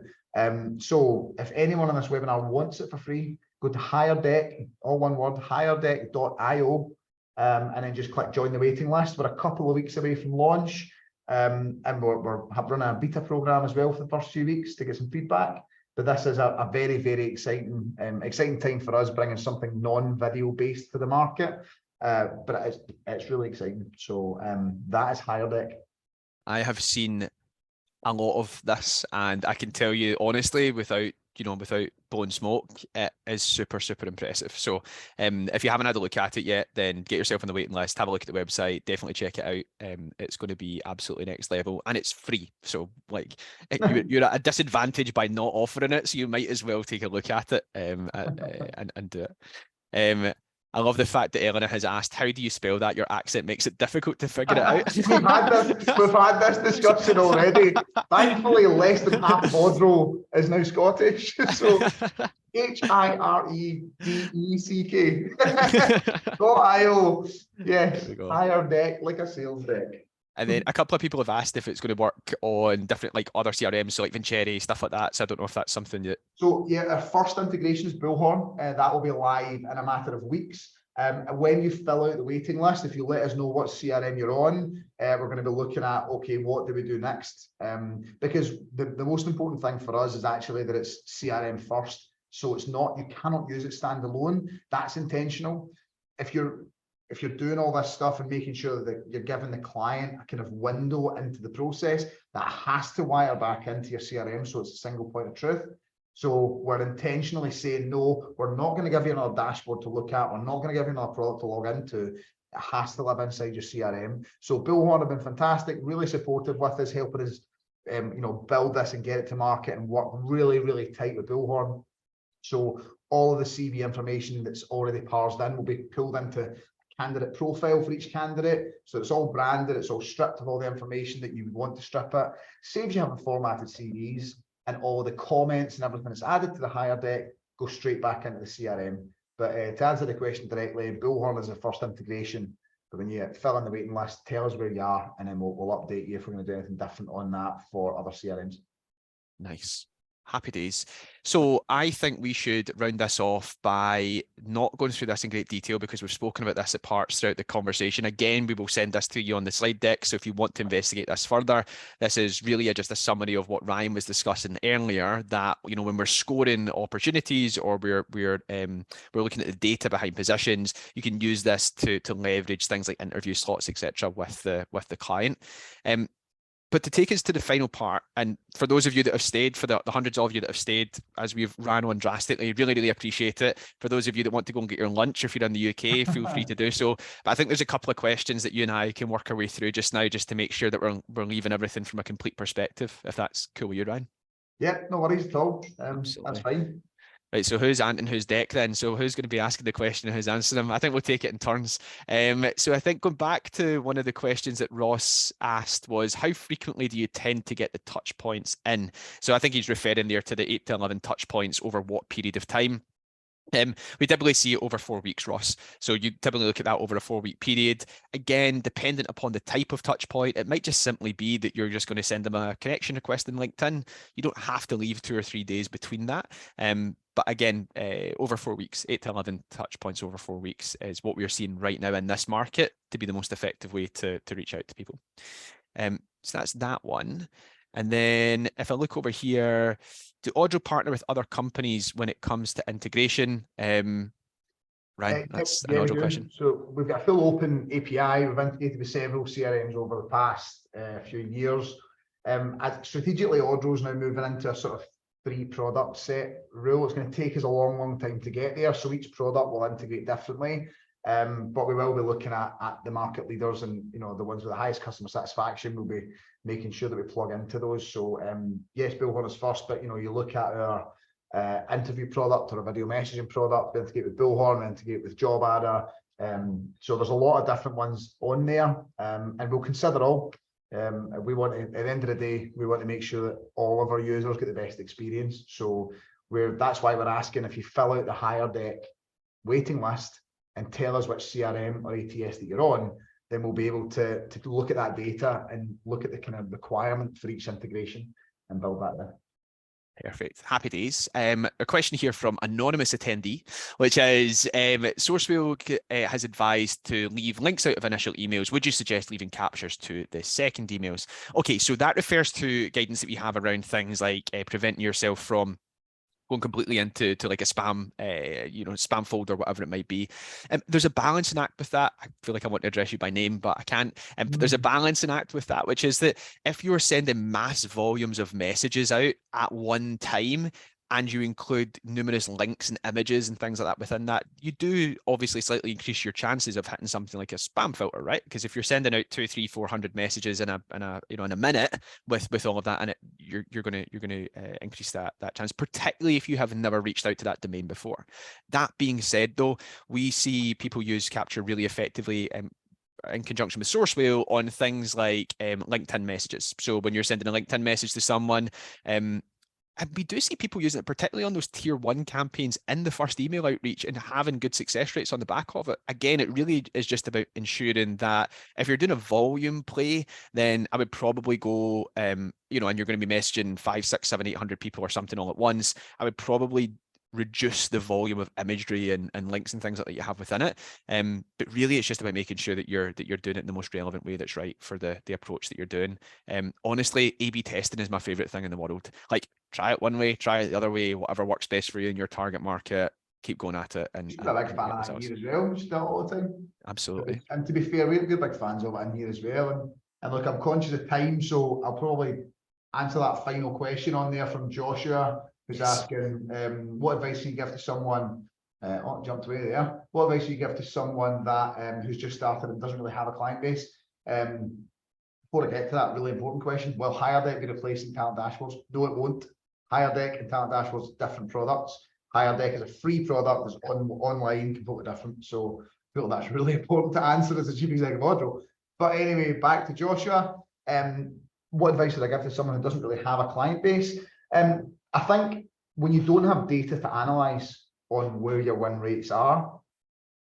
Speaker 2: So if anyone on this webinar wants it for free, go to Higher Deck, all one word, higherdeck.io. And then just click join the waiting list. We're a couple of weeks away from launch, and we're running a beta program as well for the first few weeks to get some feedback. But this is a very, very exciting time for us, bringing something non-video based to the market. But it's really exciting. So that is Higher Deck.
Speaker 1: I have seen a lot of this, and I can tell you honestly, without blowing smoke, it is super, super impressive. So if you haven't had a look at it yet, then get yourself on the waiting list, have a look at the website, definitely check it out. It's going to be absolutely next level, and it's free. So like you're at a disadvantage by not offering it, so you might as well take a look at it and do it. I love the fact that Eleanor has asked, how do you spell that? Your accent makes it difficult to figure it out.
Speaker 2: We've had this discussion already. Thankfully, less than half of Odro is now Scottish. So HIREDECK.io. Yes, Higher Deck, like a sales deck.
Speaker 1: And then a couple of people have asked if it's going to work on different, like other CRMs, so like Vincere, stuff like that. So I don't know if that's something that...
Speaker 2: So yeah, our first integration is Bullhorn. That will be live in a matter of weeks. When you fill out the waiting list, if you let us know what CRM you're on, we're going to be looking at, okay, what do we do next? Because the most important thing for us is actually that it's CRM first. So it's not, you cannot use it standalone. That's intentional. If you're doing all this stuff and making sure that you're giving the client a kind of window into the process, that has to wire back into your CRM, so it's a single point of truth. So we're intentionally saying, no, we're not going to give you another dashboard to look at. We're not going to give you another product to log into. It has to live inside your CRM. So Bullhorn have been fantastic, really supportive with us, helping us build this and get it to market, and work really, really tight with Bullhorn. So all of the CV information that's already parsed in will be pulled into a candidate profile for each candidate. So it's all branded, it's all stripped of all the information that you would want to strip it. Saves you having formatted CVs, and all the comments and everything that's added to the hire deck go straight back into the CRM. But to answer the question directly, Bullhorn is the first integration. But when you fill in the waiting list, tell us where you are, and then we'll update you if we're going to do anything different on that for other CRMs.
Speaker 1: Nice. Happy days. So I think we should round this off by not going through this in great detail, because we've spoken about this at parts throughout the conversation. Again, we will send this to you on the slide deck. So if you want to investigate this further, this is really just a summary of what Ryan was discussing earlier, that, when we're scoring opportunities, or we're looking at the data behind positions, you can use this to leverage things like interview slots, etc., with the client. But to take us to the final part, and for those of you that have stayed, for the hundreds of you that have stayed as we've ran on drastically, really, really appreciate it. For those of you that want to go and get your lunch, if you're in the UK, feel free to do so. But I think there's a couple of questions that you and I can work our way through just now, just to make sure that we're leaving everything from a complete perspective, if that's cool with you, Ryan.
Speaker 2: Yeah, no worries at all. That's fine.
Speaker 1: Right, so who's ant and who's deck then? So who's going to be asking the question and who's answering them? I think we'll take it in turns. So I think going back to one of the questions that Ross asked was, how frequently do you tend to get the touch points in? So I think he's referring there to the 8 to 11 touch points over what period of time? We typically see it over 4 weeks, Ross. So you typically look at that over a 4-week period. Again, dependent upon the type of touch point, it might just simply be that you're just going to send them a connection request in LinkedIn. You don't have to leave 2 or 3 days between that. But again, over 4 weeks, 8 to 11 touch points over 4 weeks is what we're seeing right now in this market to be the most effective way to reach out to people. So that's that one. And then if I look over here, do Odro partner with other companies when it comes to integration? Ryan, that's an Odro question.
Speaker 2: So we've got a full open API. We've integrated with several CRMs over the past few years. Strategically, Odro's now moving into a sort of 3-product set rule. It's going to take us a long time to get there. So each product will integrate differently. But we will be looking at the market leaders, and the ones with the highest customer satisfaction. We'll be making sure that we plug into those. So yes, Bullhorn is first, but you look at our interview product or a video messaging product, we integrate with Bullhorn, we integrate with Job Adder. So there's a lot of different ones on there, and we'll consider all. We want to, at the end of the day, we want to make sure that all of our users get the best experience. So that's why we're asking, if you fill out the hire deck waiting list and tell us which CRM or ATS that you're on, then we'll be able to look at that data and look at the kind of requirement for each integration and build that there.
Speaker 1: Perfect. Happy days. A question here from anonymous attendee, which is, SourceWhale has advised to leave links out of initial emails. Would you suggest leaving captures to the second emails? Okay, so that refers to guidance that we have around things like preventing yourself from going completely into like a spam, spam folder, whatever it might be. There's a balancing act with that. I feel like I want to address you by name, but I can't. But there's a balancing act with that, which is that if you're sending mass volumes of messages out at one time, and you include numerous links and images and things like that within that, you do obviously slightly increase your chances of hitting something like a spam filter, right? Because if you're sending out 200, 300, 400 messages in a minute with all of that in it, you're going to increase that chance, particularly if you have never reached out to that domain before. That being said, though, we see people use capture really effectively in conjunction with SourceWhale on things like LinkedIn messages. So when you're sending a LinkedIn message to someone, and we do see people using it, particularly on those tier 1 campaigns in the first email outreach, and having good success rates on the back of it. Again, it really is just about ensuring that if you're doing a volume play, then I would probably go, and you're going to be messaging 500, 600, 700, 800 people or something all at once. I would probably reduce the volume of imagery and links and things like that you have within it. But really, it's just about making sure that you're doing it in the most relevant way that's right for the approach that you're doing. Honestly, A/B testing is my favorite thing in the world. Like, try it one way, try it the other way, whatever works best for you in your target market. Keep going at it. And
Speaker 2: Just a big fan of that here as well. Just all the time.
Speaker 1: Absolutely.
Speaker 2: And to be fair, we're big fans of it in here as well. And look, I'm conscious of time, so I'll probably answer that final question on there from Joshua, who's asking, what advice can you give to someone? Jumped away there. What advice do you give to someone that who's just started and doesn't really have a client base? Before I get to that really important question, will HireDeck be replacing Talent Dashboards? No, it won't. HireDeck and Talent Dashboards are different products. HireDeck is a free product that's online, completely different. So I feel that's really important to answer as a chief executive Odro. But anyway, back to Joshua. What advice would I give to someone who doesn't really have a client base? I think when you don't have data to analyze on where your win rates are,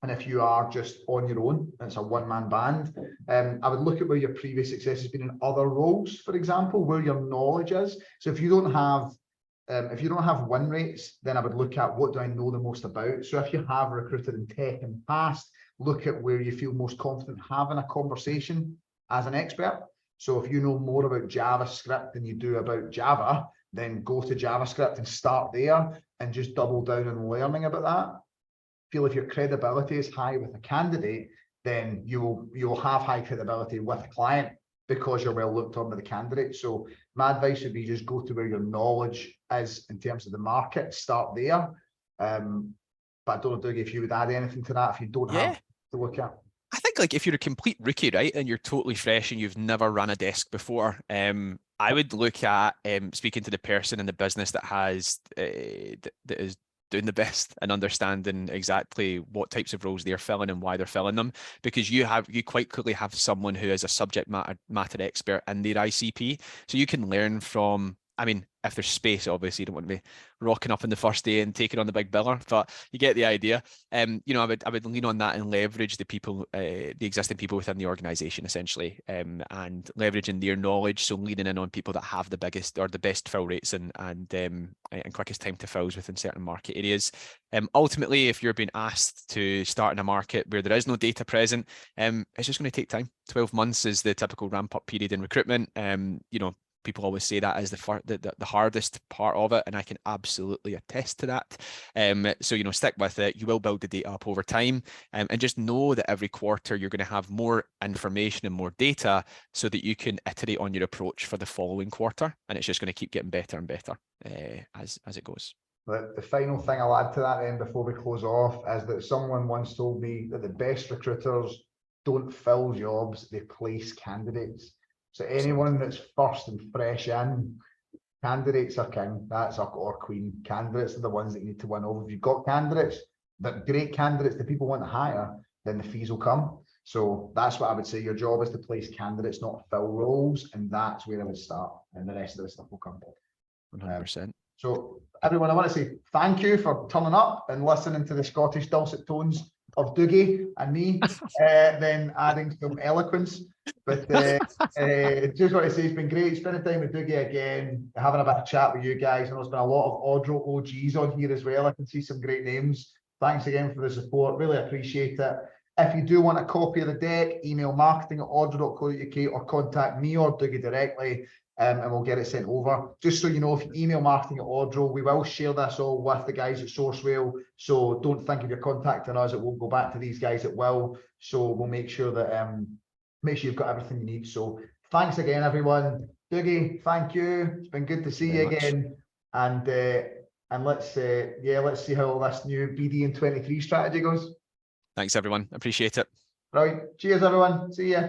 Speaker 2: and if you are just on your own, it's a one-man band, I would look at where your previous success has been in other roles, for example, where your knowledge is. So if you don't have win rates, then I would look at what do I know the most about. So if you have recruited in tech in the past, look at where you feel most confident having a conversation as an expert. So if you know more about JavaScript than you do about Java, then go to JavaScript and start there and just double down on learning about that. Feel if your credibility is high with a candidate, then you'll have high credibility with a client because you're well looked on by the candidate. So my advice would be just go to where your knowledge is in terms of the market, start there. But I don't know, Dougie, if you would add anything to that if you don't have to look at.
Speaker 1: I think like if you're a complete rookie, right, and you're totally fresh and you've never run a desk before, I would look at speaking to the person in the business that has that is doing the best and understanding exactly what types of roles they're filling and why they're filling them, because you quite clearly have someone who is a subject matter expert in their ICP, so you can learn from. I mean, if there's space, obviously you don't want to be rocking up on the first day and taking on the big biller, but you get the idea. You know, I would lean on that and leverage the people, the existing people within the organization, essentially, and leveraging their knowledge. So leaning in on people that have the biggest or the best fill rates and quickest time to fills within certain market areas. Ultimately, if you're being asked to start in a market where there is no data present, it's just going to take time. 12 months is the typical ramp up period in recruitment. You know, people always say that is the hardest part of it, and I can absolutely attest to that. So, you know, stick with it. You will build the data up over time, and just know that every quarter you're going to have more information and more data so that you can iterate on your approach for the following quarter, and it's just going to keep getting better and better as it goes.
Speaker 2: The final thing I'll add to that then before we close off is that someone once told me that the best recruiters don't fill jobs, they place candidates. So anyone that's first and fresh in, candidates are king. That's or queen. Candidates are the ones that you need to win over. If you've got candidates, but great candidates that people want to hire, then the fees will come. So that's what I would say. Your job is to place candidates, not fill roles, and that's where I would start. And the rest of the stuff will come.
Speaker 1: 100%.
Speaker 2: So everyone, I want to say thank you for turning up and listening to the Scottish dulcet tones of Dougie and me, then adding some eloquence. But just want to say it's been great spending time with Dougie again, having a bit of chat with you guys. I know there's been a lot of Odro OGs on here as well. I can see some great names. Thanks again for the support. Really appreciate it. If you do want a copy of the deck, email marketing@odro.co.uk or contact me or Dougie directly. And we'll get it sent over. Just so you know, if you email marketing@Odro, we will share this all with the guys at SourceWhale. So don't think if you're contacting us, it won't go back to these guys at will. So we'll make sure that you've got everything you need. So thanks again, everyone. Dougie, thank you. It's been good to see you again. And let's see how all this new BD in 23 strategy goes.
Speaker 1: Thanks, everyone. Appreciate it.
Speaker 2: Right. Cheers, everyone. See ya.